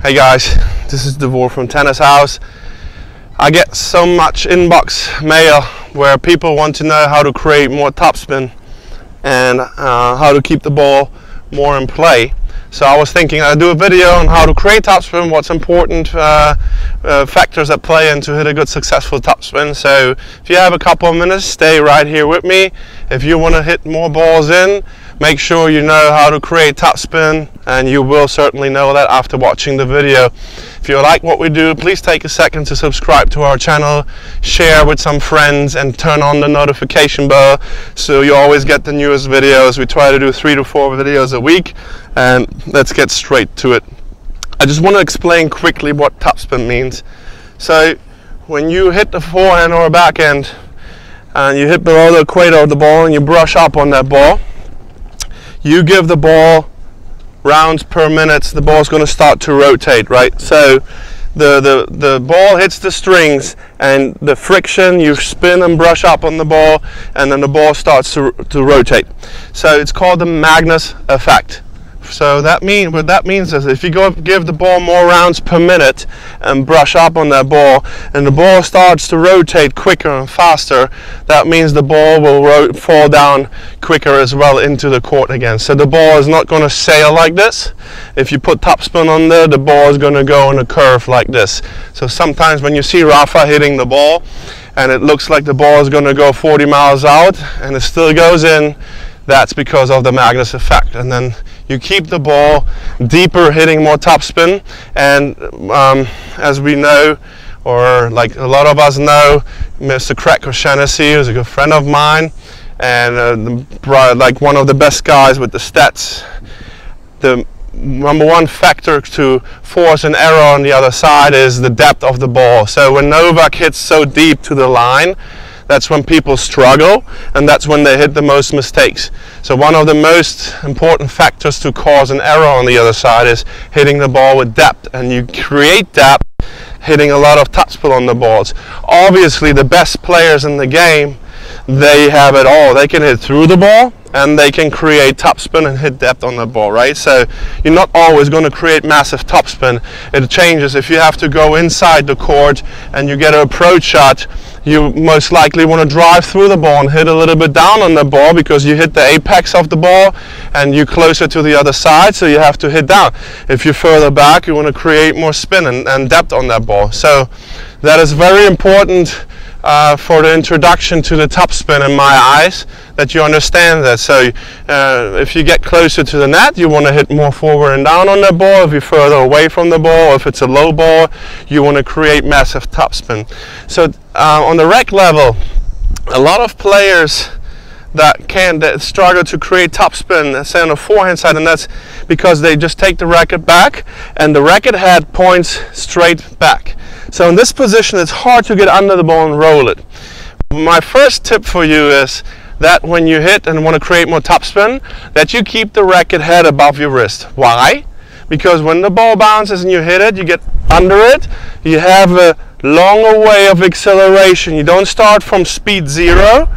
Hey guys, this is Davor from Tennis House. I get so much inbox mail where people want to know how to create more topspin and how to keep the ball more in play. So I was thinking I'd do a video on how to create topspin, what's important factors that play into hit a good successful topspin. So if you have a couple of minutes, stay right here with me. If you want to hit more balls in, make sure you know how to create topspin, and you will certainly know that after watching the video. If you like what we do, please take a second to subscribe to our channel, share with some friends, and turn on the notification bell so you always get the newest videos. We try to do 3 to 4 videos a week, and let's get straight to it. I just want to explain quickly what topspin means. So when you hit the forehand or backhand and you hit below the equator of the ball and you brush up on that ball, you give the ball rounds per minute, the ball's going to start to rotate, right? So the ball hits the strings, and the friction, you spin and brush up on the ball, and then the ball starts to rotate. So it's called the Magnus effect. So what that means is if you give the ball more rounds per minute and brush up on that ball, and the ball starts to rotate quicker and faster, that means the ball will fall down quicker as well into the court again. So the ball is not going to sail like this. If you put topspin on there, the ball is going to go in a curve like this. So sometimes when you see Rafa hitting the ball and it looks like the ball is going to go 40 miles out and it still goes in, that's because of the Magnus effect. And then you keep the ball deeper, hitting more topspin. And as we know, or like a lot of us know, Mr. Craig O'Shaughnessy is a good friend of mine, and like one of the best guys with the stats. The number one factor to force an error on the other side is the depth of the ball. So when Novak hits so deep to the line, that's when people struggle, and that's when they hit the most mistakes. So one of the most important factors to cause an error on the other side is hitting the ball with depth, and you create depth hitting a lot of topspin on the balls. Obviously the best players in the game, they have it all. They can hit through the ball and they can create topspin and hit depth on the ball, right? So you're not always going to create massive topspin. It changes. If you have to go inside the court and you get an approach shot, you most likely want to drive through the ball and hit a little bit down on the ball because you hit the apex of the ball and you're closer to the other side, so you have to hit down. If you're further back, you want to create more spin and depth on that ball. So that is very important for the introduction to the topspin in my eyes, that you understand that. So if you get closer to the net, you want to hit more forward and down on the ball. If you're further away from the ball, if it's a low ball, you want to create massive topspin. So on the rec level, a lot of players that struggle to create topspin, say on the forehand side, and that's because they just take the racket back and the racket head points straight back. So in this position, it's hard to get under the ball and roll it. My first tip for you is that when you hit and want to create more topspin, that you keep the racket head above your wrist. Why? Because when the ball bounces and you hit it, you get under it, you have a longer way of acceleration. You don't start from speed 0.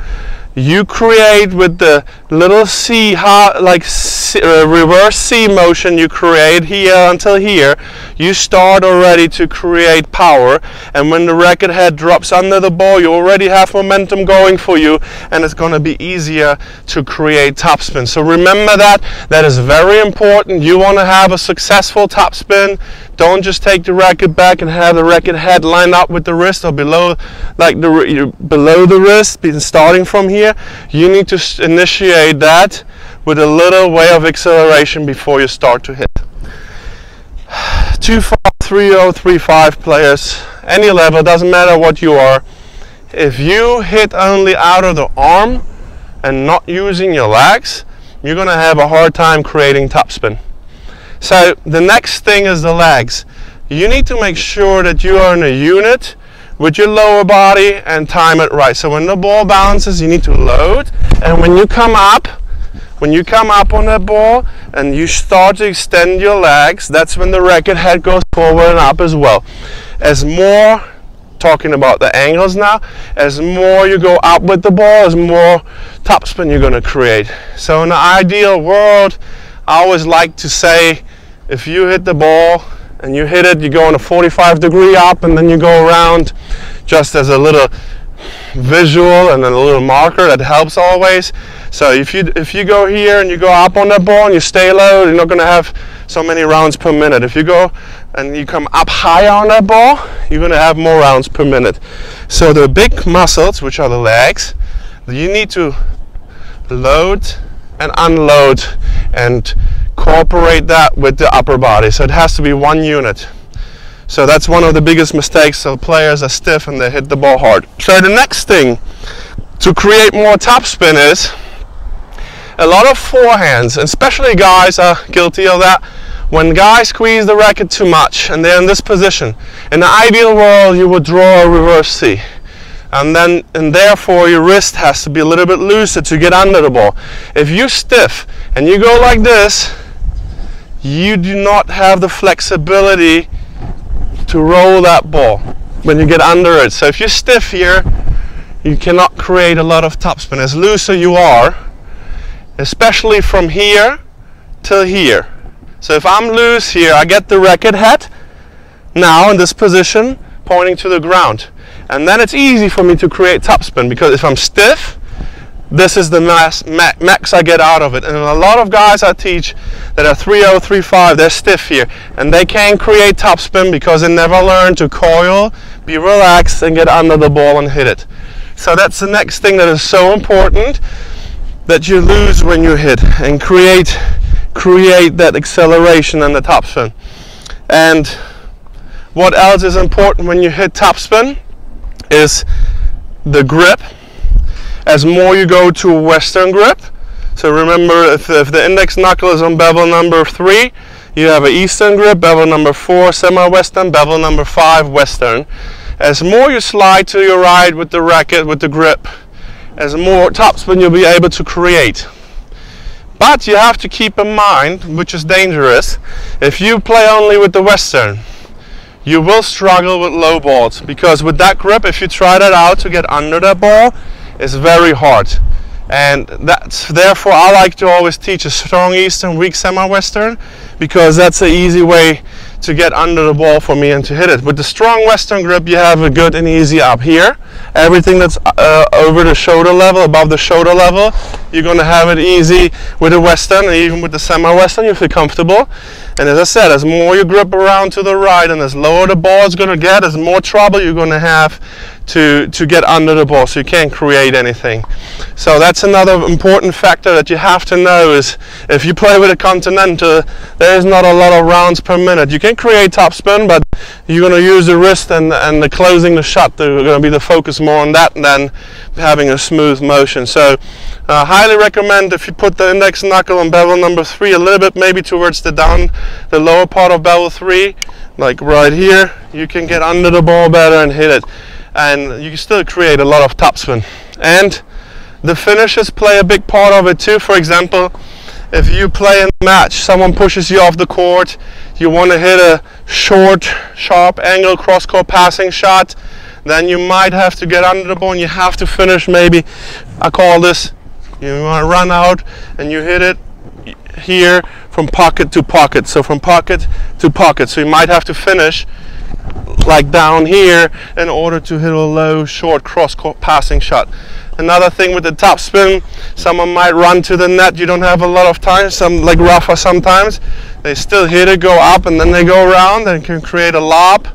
You create with the little C, reverse C motion you create here until here. You start already to create power, and when the racket head drops under the ball, you already have momentum going for you, and it's going to be easier to create topspin. So remember that is very important. You want to have a successful topspin. Don't just take the racket back and have the racket head lined up with the wrist or below, below the wrist, starting from here. You need to initiate that with a little way of acceleration before you start to hit. 2-5, 3-0, 3-5 players, any level, doesn't matter what you are. If you hit only out of the arm and not using your legs, you're going to have a hard time creating topspin. So the next thing is the legs. You need to make sure that you are in a unit with your lower body and time it right. So when the ball bounces, you need to load, and when you come up on that ball and you start to extend your legs, that's when the racket head goes forward and up as well. As more, talking about the angles now, as more you go up with the ball, as more topspin you're going to create. So in the ideal world, I always like to say, if you hit the ball and you hit it, you go on a 45-degree up, and then you go around, just as a little visual and a little marker that helps always. So if you go here and you go up on that ball and you stay low, you're not going to have so many rounds per minute. If you go and you come up higher on that ball, you're going to have more rounds per minute. So the big muscles, which are the legs, you need to load and unload and cooperate that with the upper body. So it has to be one unit. So that's one of the biggest mistakes. So players are stiff and they hit the ball hard. So the next thing to create more topspin is a lot of forehands, and especially guys are guilty of that. When guys squeeze the racket too much and they're in this position, in the ideal world you would draw a reverse C. And therefore your wrist has to be a little bit looser to get under the ball. If you're stiff and you go like this, you do not have the flexibility to roll that ball when you get under it. So if you're stiff here, you cannot create a lot of topspin. As looser you are, especially from here till here. So if I'm loose here, I get the racket head now in this position pointing to the ground. And then it's easy for me to create topspin, because if I'm stiff, this is the max I get out of it. And a lot of guys I teach that are 3-0, 3-5, they're stiff here. And they can't create topspin because they never learn to coil, be relaxed, and get under the ball and hit it. So that's the next thing that is so important, that you lose when you hit, and create that acceleration and the topspin. And what else is important when you hit topspin is the grip. As more you go to a Western grip, so remember, if the index knuckle is on bevel number 3, you have an Eastern grip, bevel number 4 semi-Western, bevel number 5 Western. As more you slide to your right with the racket, with the grip, as more topspin you'll be able to create. But you have to keep in mind, which is dangerous, if you play only with the Western, you will struggle with low balls, because with that grip, if you try that out to get under that ball, it's very hard. And that's therefore I like to always teach a strong Eastern, weak semi-Western, because that's an easy way to get under the ball for me and to hit it. With the strong Western grip, you have a good and easy up here. Everything that's over the shoulder level, above the shoulder level, you're going to have it easy with the Western, and even with the semi-Western you feel comfortable. And as I said, as more you grip around to the right and as lower the ball is going to get, as more trouble you're going to have to get under the ball, so you can't create anything. So that's another important factor that you have to know, is if you play with a Continental, there is not a lot of rounds per minute. You can create topspin, but you're going to use the wrist and the closing the shot. They're going to be the focus more on that than having a smooth motion. So highly recommend, if you put the index knuckle on bevel number 3 a little bit maybe towards the lower part of bevel 3, like right here, you can get under the ball better and hit it. And you can still create a lot of topspin. And the finishes play a big part of it too. For example, if you play in a match, someone pushes you off the court, you want to hit a short, sharp angle cross-court passing shot, then you might have to get under the ball and you have to finish. Maybe I call this, you want to run out and you hit it here from pocket to pocket, so from pocket to pocket. So you might have to finish like down here in order to hit a low, short cross-court passing shot. Another thing with the topspin, someone might run to the net, you don't have a lot of time, some like Rafa sometimes, they still hit it, go up, and then they go around and can create a lob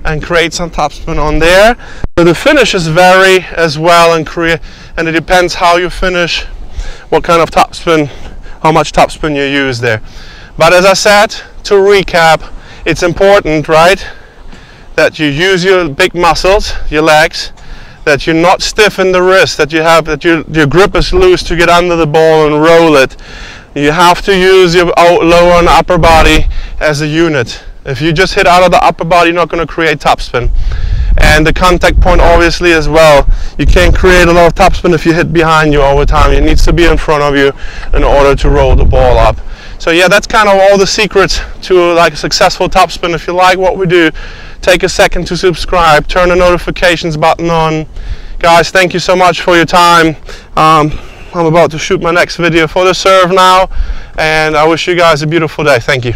and create some topspin on there. So the finishes vary as well, and it depends how you finish, what kind of topspin, how much topspin you use there. But as I said, to recap, it's important, right, that you use your big muscles, your legs, that you're not stiff in the wrist, that your grip is loose to get under the ball and roll it. You have to use your lower and upper body as a unit. If you just hit out of the upper body, you're not going to create topspin. And the contact point obviously as well. You can't create a lot of topspin if you hit behind you all the time. It needs to be in front of you in order to roll the ball up. So yeah, that's kind of all the secrets to like a successful topspin. If you like what we do, take a second to subscribe, turn the notifications button on. Guys, thank you so much for your time. I'm about to shoot my next video for the serve now, and I wish you guys a beautiful day. Thank you.